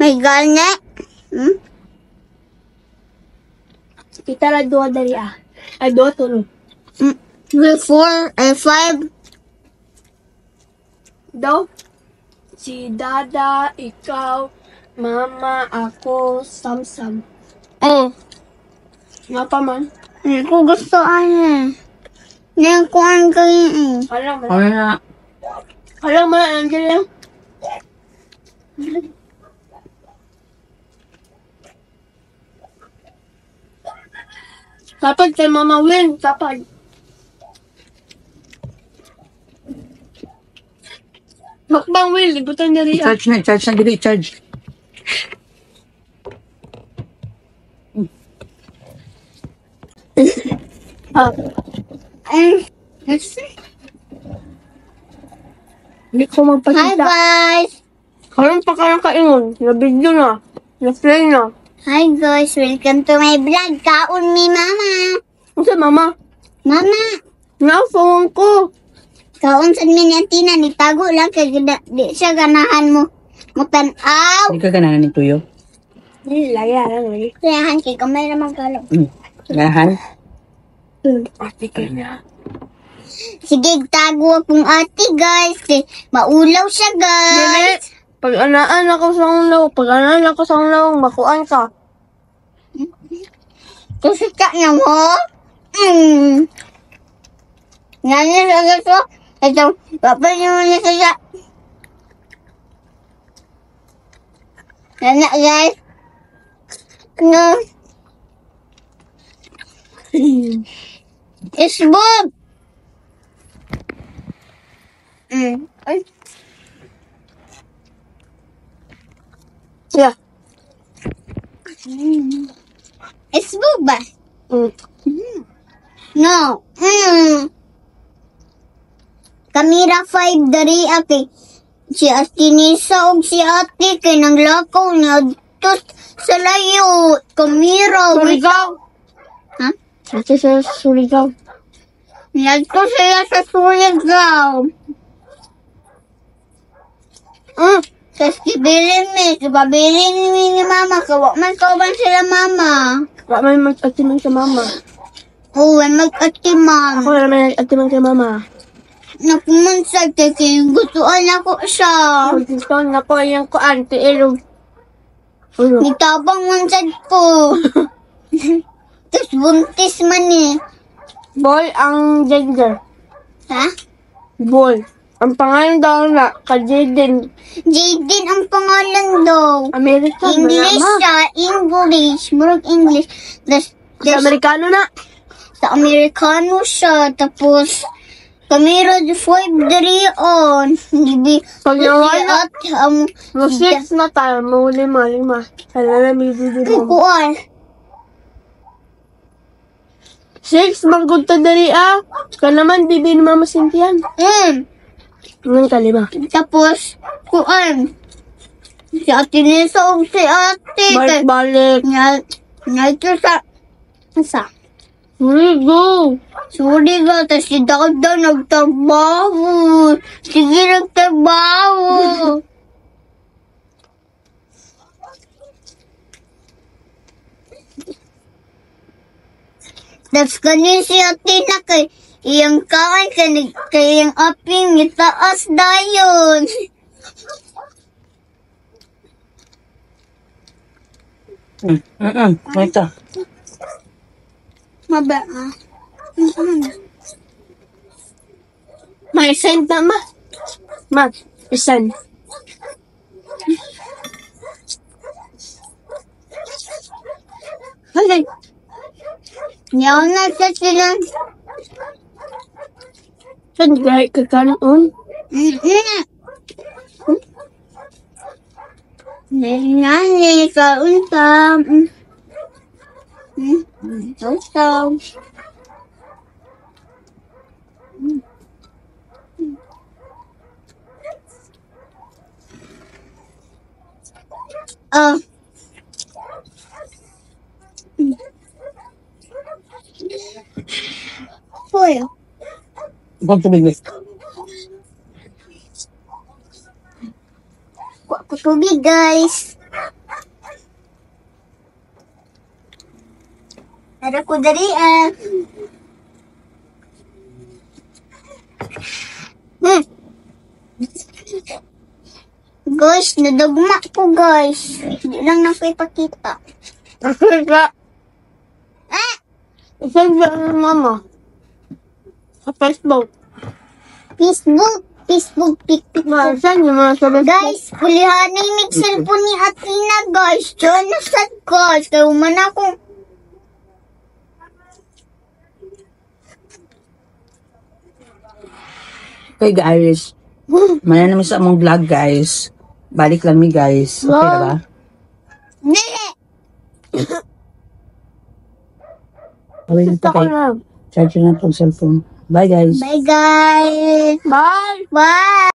May gane. Kita na doon dari Ay, doon to, no? 4, 5. Daw? Si Dada, ikaw, Mama, ako, Samsam. Nga pa man? Hindi ko gusto Hindi ko ang kain Alam mo. na. Alam mo, nandiyan lang. Kapag kay Mama Win, kapag. Makbang Will, libutan niya rin. Charge na dili, charge. Hindi ko Hi magpakita. guys! Karoon pa ka ng kaingon. Na-video na. Na-play na. Hi guys! Welcome to my vlog. Kaon mi mama. Ano sa Mama? Mama! Na-phone ko. Kaon sa minyatina ni tago lang kay di siya ganahan mo. Mutanaw. Hindi ka ganahan ni Tuyo. Hindi, laya lang. Lagi. Kayahan kay kamay na magkalo. Ganahan? Ate ka niya. Sige, tago akong ate guys. Kay maulaw siya Dili. guys. Pag anaan ako sa ulaw, makuan ka. Kasi ka na mo. Ngayon sa gato. Ito, papanyo niya siya. Nana guys. No. Isbog. Ay. Sila. Isbog ba? No. Kamera 5 dari ate. Si ate Nisa o si ate kay nang lakaw niya dito sa layo. Kamera. Surigao. Ha? Ate sa Surigao. Niyadto siya sa Surigao. Tapos kibilin mi. Kibabilin mi ni mama. Kawa man kauban sila mama. Wala may mag-atiman sa Mama. Oo, mag-atiman. Ako na may atiman kay Mama. Nakumansag kay gustuan ako siya. Gusto na ko yung kuan, tiilog. Ulo. Nitabang mansag ko. Tapos buntis man eh. Boy ang gender. Ha? Boy. Ang pangalan daw na, ka-Jaden. Jaden ang pangalan daw. American. English siya. English. Murag English. Sa Amerikano na. Sa Amerikano siya. Tapos, kamera 5 dari on. Hindi. Pag nawala, At, no 6 na tayo, lima. Kaya na may video mo. kukuan. 6, manggunta dari Ka naman, bibi ni Mama Cynthia. Nang kalima. Tapos, kuan. Si ate Nisa o si ate. Balik. Ito sa Go. sorry ga, tas si Dada nagtrabaho. Sige, nagtrabaho. Tapos kanin si ate na kay iyang kain kay iyang aping itaas dayon. Ito. Maba May send na, Ma. Ma, isend. Halay. Yaw na sa sila. Saan gaya ka kanon? Nani ka unta. Unta. Hoy. Huwag tubig, miss. Kuha ko tubig, guys. Ara ko dari ah. Guys, nadagma ko guys. Hindi lang nakipakita. Kasi ka, Ah! send ba ang mama? Sa Facebook. Facebook, TikTok. Saan yung mga sa Facebook? Guys, kulihan na yung cellphone ni Atina, guys. Diyan na sa guys. Kaya man ako. Okay guys. Mana namin sa among vlog guys. Balik lang mi guys. Okay na ba? Dili! Okay na Gusto ko tayo. na. Charge na itong cellphone. Bye guys. Bye, guys. Bye! Bye.